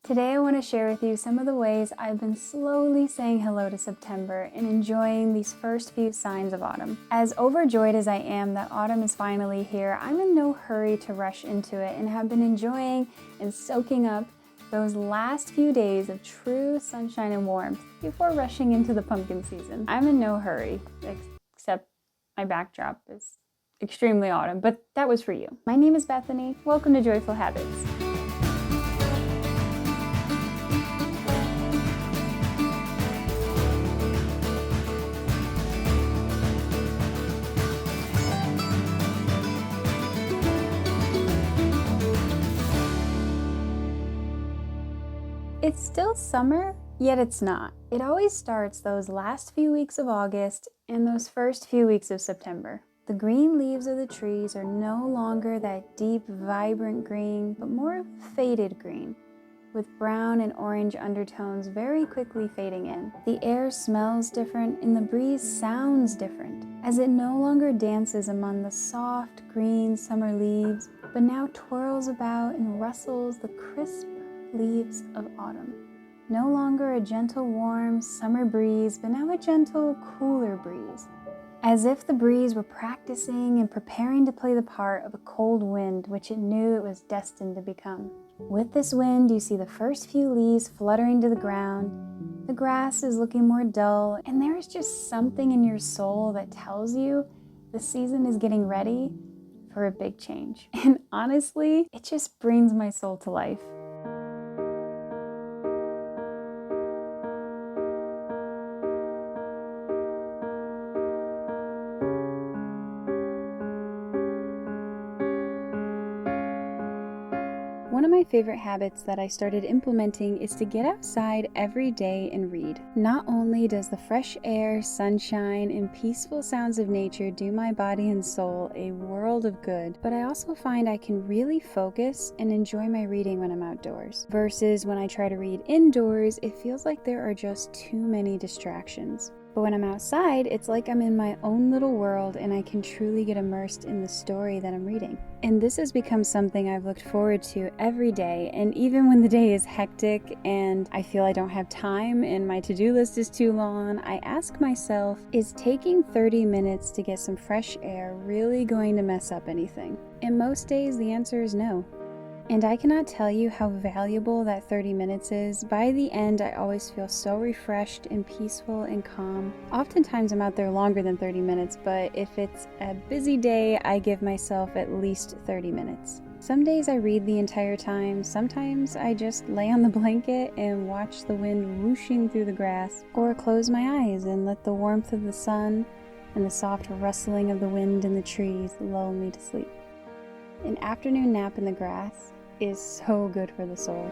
Today I want to share with you some of the ways I've been slowly saying hello to September and enjoying these first few signs of autumn. As overjoyed as I am that autumn is finally here, I'm in no hurry to rush into it and have been enjoying and soaking up those last few days of true sunshine and warmth before rushing into the pumpkin season. I'm in no hurry, except my backdrop is extremely autumn, but that was for you. My name is Bethany. Welcome to Joyful Habits. It's still summer, yet it's not. It always starts those last few weeks of August and those first few weeks of September. The green leaves of the trees are no longer that deep, vibrant green, but more faded green, with brown and orange undertones very quickly fading in. The air smells different and the breeze sounds different, as it no longer dances among the soft, green summer leaves, but now twirls about and rustles the crisp leaves of autumn. No longer a gentle, warm summer breeze, but now a gentle, cooler breeze. As if the breeze were practicing and preparing to play the part of a cold wind, which it knew it was destined to become. With this wind, you see the first few leaves fluttering to the ground. The grass is looking more dull, and there is just something in your soul that tells you the season is getting ready for a big change. And honestly, it just brings my soul to life. One of my favorite habits that I started implementing is to get outside every day and read. Not only does the fresh air, sunshine, and peaceful sounds of nature do my body and soul a world of good, but I also find I can really focus and enjoy my reading when I'm outdoors. Versus when I try to read indoors, it feels like there are just too many distractions. But when I'm outside, it's like I'm in my own little world and I can truly get immersed in the story that I'm reading. And this has become something I've looked forward to every day, and even when the day is hectic and I feel I don't have time and my to-do list is too long, I ask myself, is taking 30 minutes to get some fresh air really going to mess up anything? And most days the answer is no. And I cannot tell you how valuable that 30 minutes is. By the end, I always feel so refreshed and peaceful and calm. Oftentimes I'm out there longer than 30 minutes, but if it's a busy day, I give myself at least 30 minutes. Some days I read the entire time, sometimes I just lay on the blanket and watch the wind whooshing through the grass, or close my eyes and let the warmth of the sun and the soft rustling of the wind in the trees lull me to sleep. An afternoon nap in the grass is so good for the soul.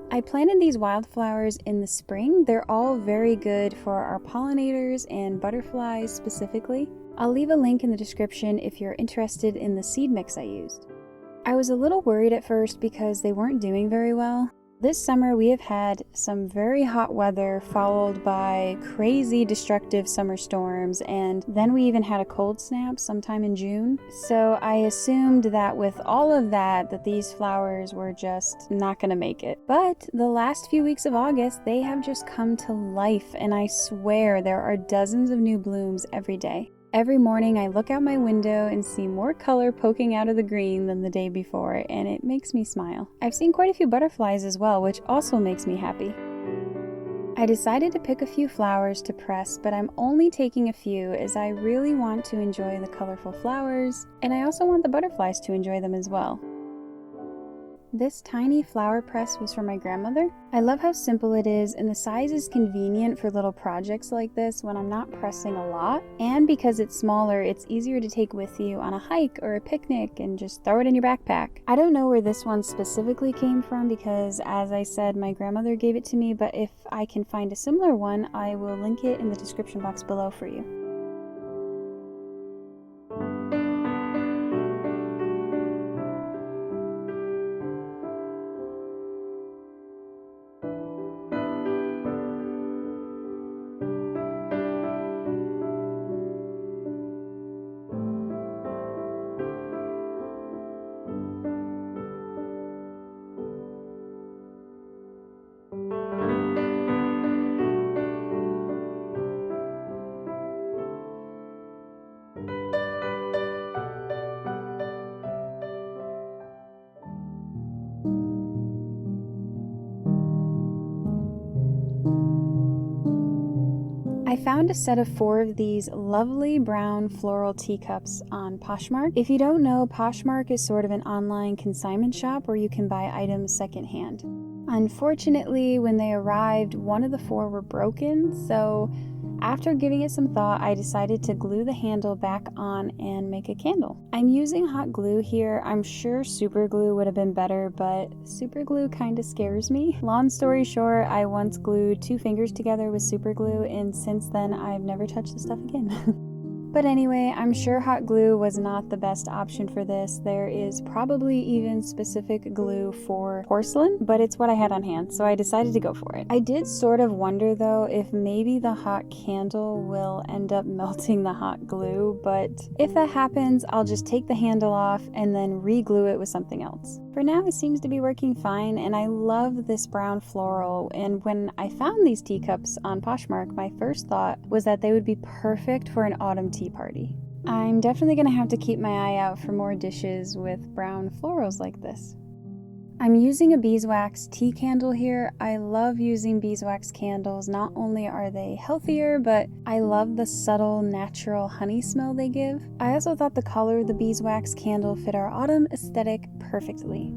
I planted these wildflowers in the spring. They're all very good for our pollinators and butterflies specifically. I'll leave a link in the description if you're interested in the seed mix I used. I was a little worried at first because they weren't doing very well. This summer we have had some very hot weather followed by crazy destructive summer storms, and then we even had a cold snap sometime in June. So I assumed that with all of that these flowers were just not gonna make it. But the last few weeks of August, they have just come to life, and I swear there are dozens of new blooms every day. Every morning I look out my window and see more color poking out of the green than the day before, and it makes me smile. I've seen quite a few butterflies as well, which also makes me happy. I decided to pick a few flowers to press, but I'm only taking a few as I really want to enjoy the colorful flowers, and I also want the butterflies to enjoy them as well. This tiny flower press was from my grandmother. I love how simple it is, and the size is convenient for little projects like this when I'm not pressing a lot. And because it's smaller, it's easier to take with you on a hike or a picnic and just throw it in your backpack. I don't know where this one specifically came from because, as I said, my grandmother gave it to me, but if I can find a similar one, I will link it in the description box below for you. I found a set of 4 of these lovely brown floral teacups on Poshmark. If you don't know, Poshmark is sort of an online consignment shop where you can buy items secondhand. Unfortunately, when they arrived, one of the 4 were broken, so after giving it some thought, I decided to glue the handle back on and make a candle. I'm using hot glue here. I'm sure super glue would have been better, but super glue kind of scares me. Long story short, I once glued 2 fingers together with super glue, and since then I've never touched the stuff again. But anyway, I'm sure hot glue was not the best option for this. There is probably even specific glue for porcelain, but it's what I had on hand, so I decided to go for it. I did sort of wonder though if maybe the hot candle will end up melting the hot glue, but if that happens, I'll just take the handle off and then re-glue it with something else. For now, it seems to be working fine, and I love this brown floral, and when I found these teacups on Poshmark, my first thought was that they would be perfect for an autumn tea party. I'm definitely going to have to keep my eye out for more dishes with brown florals like this. I'm using a beeswax tea candle here. I love using beeswax candles. Not only are they healthier, but I love the subtle natural honey smell they give. I also thought the color of the beeswax candle fit our autumn aesthetic perfectly.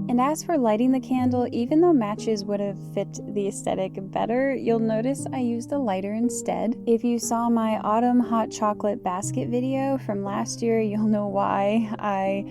And as for lighting the candle, even though matches would have fit the aesthetic better, you'll notice I used a lighter instead. If you saw my autumn hot chocolate basket video from last year, you'll know why. I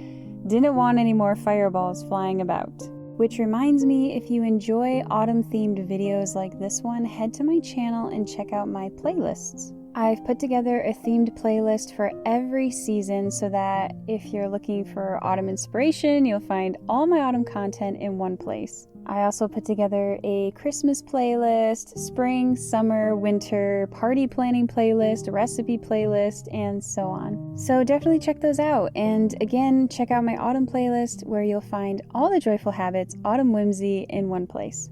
didn't want any more fireballs flying about. Which reminds me, if you enjoy autumn themed videos like this one, head to my channel and check out my playlists. I've put together a themed playlist for every season so that if you're looking for autumn inspiration, you'll find all my autumn content in one place. I also put together a Christmas playlist, spring, summer, winter, party planning playlist, recipe playlist, and so on. So definitely check those out. And again, check out my autumn playlist where you'll find all the joyful habits, autumn whimsy in one place.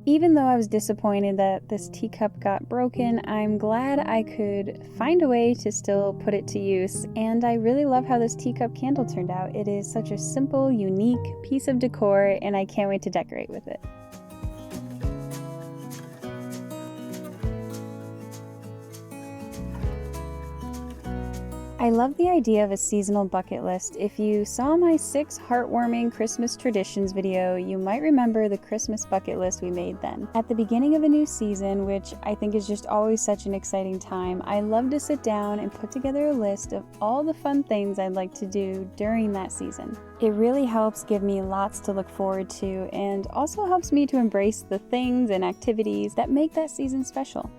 Even though I was disappointed that this teacup got broken, I'm glad I could find a way to still put it to use, and I really love how this teacup candle turned out. It is such a simple, unique piece of decor, and I can't wait to decorate with it. I love the idea of a seasonal bucket list. If you saw my 6 heartwarming Christmas traditions video, you might remember the Christmas bucket list we made then. At the beginning of a new season, which I think is just always such an exciting time, I love to sit down and put together a list of all the fun things I'd like to do during that season. It really helps give me lots to look forward to and also helps me to embrace the things and activities that make that season special.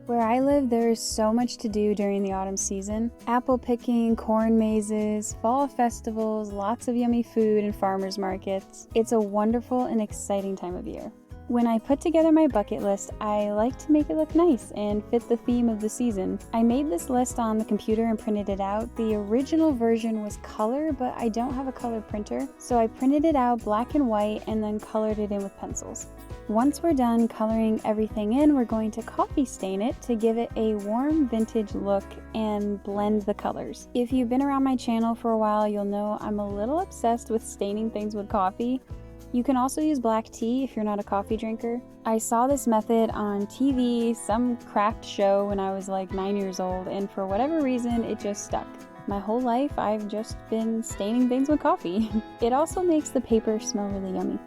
Where I live, there is so much to do during the autumn season. Apple picking, corn mazes, fall festivals, lots of yummy food and farmers markets. It's a wonderful and exciting time of year. When I put together my bucket list, I like to make it look nice and fit the theme of the season. I made this list on the computer and printed it out. The original version was color, but I don't have a color printer, so I printed it out black and white and then colored it in with pencils. Once we're done coloring everything in, we're going to coffee stain it to give it a warm vintage look and blend the colors. If you've been around my channel for a while, you'll know I'm a little obsessed with staining things with coffee. You can also use black tea if you're not a coffee drinker. I saw this method on TV, some craft show when I was like 9 years old, and for whatever reason, it just stuck. My whole life, I've just been staining things with coffee. It also makes the paper smell really yummy.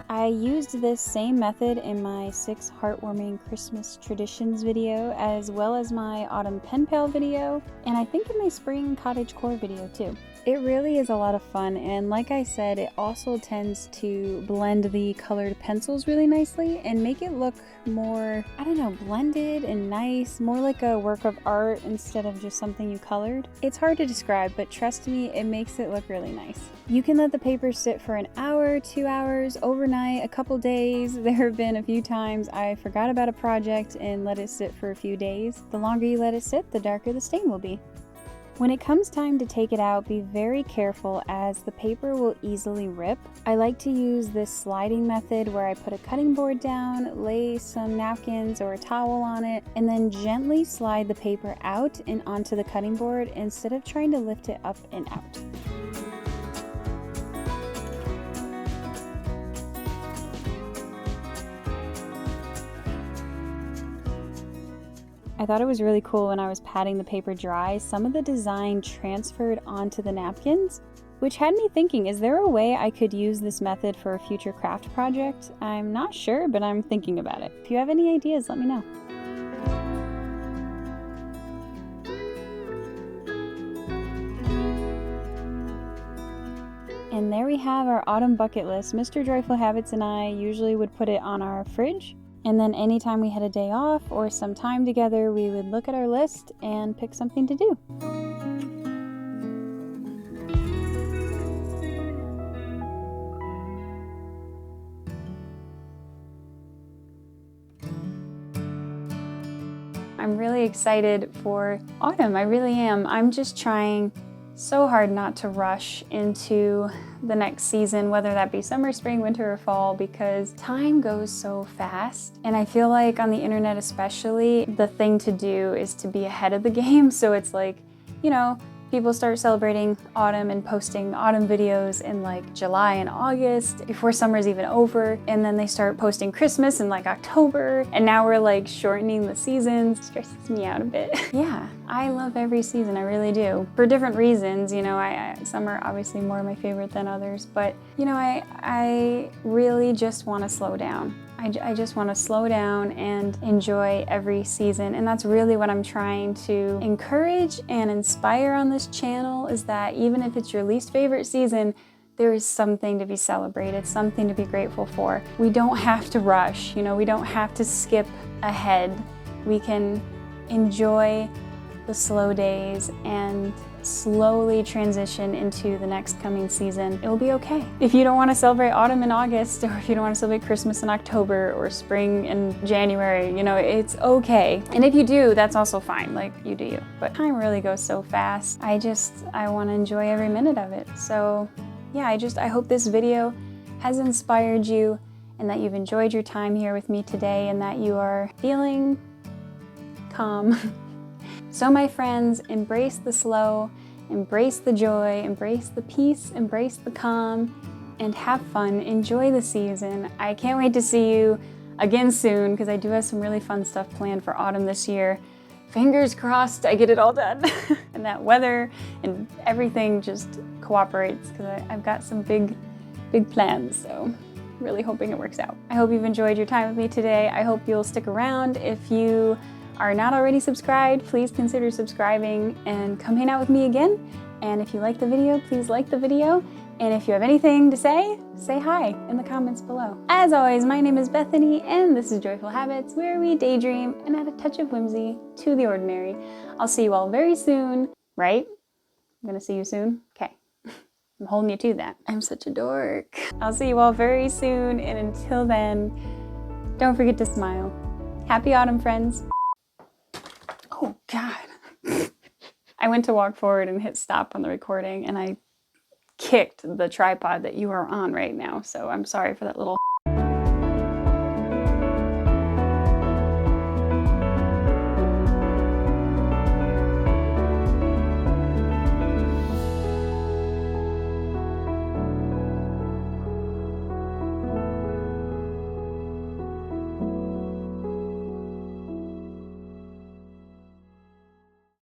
I used this same method in my 6 heartwarming Christmas traditions video, as well as my autumn pen pal video, and I think in my spring cottagecore video too. It really is a lot of fun, and like I said, it also tends to blend the colored pencils really nicely and make it look more, I don't know, blended and nice, more like a work of art instead of just something you colored. It's hard to describe, but trust me, it makes it look really nice. You can let the paper sit for an hour, 2 hours, overnight, a couple days. There have been a few times I forgot about a project and let it sit for a few days. The longer you let it sit, the darker the stain will be. When it comes time to take it out, be very careful as the paper will easily rip. I like to use this sliding method where I put a cutting board down, lay some napkins or a towel on it, and then gently slide the paper out and onto the cutting board instead of trying to lift it up and out. I thought it was really cool when I was patting the paper dry, some of the design transferred onto the napkins, which had me thinking, is there a way I could use this method for a future craft project? I'm not sure, but I'm thinking about it. If you have any ideas, let me know. And there we have our autumn bucket list. Mr. Joyful Habits and I usually would put it on our fridge. And then anytime we had a day off or some time together, we would look at our list and pick something to do. I'm really excited for autumn, I really am. I'm just trying so hard not to rush into the next season, whether that be summer, spring, winter, or fall, because time goes so fast. And I feel like on the internet especially, the thing to do is to be ahead of the game. So it's like, you know, people start celebrating autumn and posting autumn videos in like July and August before summer's even over. And then they start posting Christmas in like October. And now we're like shortening the seasons. It stresses me out a bit. Yeah, I love every season, I really do. For different reasons, you know, summer obviously more my favorite than others, but you know, I really just want to slow down. I just want to slow down and enjoy every season, and that's really what I'm trying to encourage and inspire on this channel, is that even if it's your least favorite season, there is something to be celebrated, something to be grateful for. We don't have to rush, you know, we don't have to skip ahead. We can enjoy the slow days and slowly transition into the next coming season. It'll be okay. If you don't want to celebrate autumn in August, or if you don't want to celebrate Christmas in October or spring in January, you know, it's okay. And if you do, that's also fine, like you do you. But time really goes so fast. I want to enjoy every minute of it. So yeah, I hope this video has inspired you and that you've enjoyed your time here with me today and that you are feeling calm. So my friends, embrace the slow, embrace the joy, embrace the peace, embrace the calm, and have fun. Enjoy the season. I can't wait to see you again soon because I do have some really fun stuff planned for autumn this year. Fingers crossed I get it all done and that weather and everything just cooperates, because I've got some big plans, so really hoping it works out. I hope you've enjoyed your time with me today. I hope you'll stick around. If you are not already subscribed, please consider subscribing and come hang out with me again. And if you like the video, please like the video. And if you have anything to say hi in the comments below. As always, my name is Bethany, and this is Joyful Habits, where we daydream and add a touch of whimsy to the ordinary. I'll see you all very soon, right? I'm gonna see you soon. Okay. I'm holding you to that. I'm such a dork. I'll see you all very soon, and until then, don't forget to smile. Happy autumn, friends. Oh, God. I went to walk forward and hit stop on the recording, and I kicked the tripod that you are on right now, so I'm sorry for that little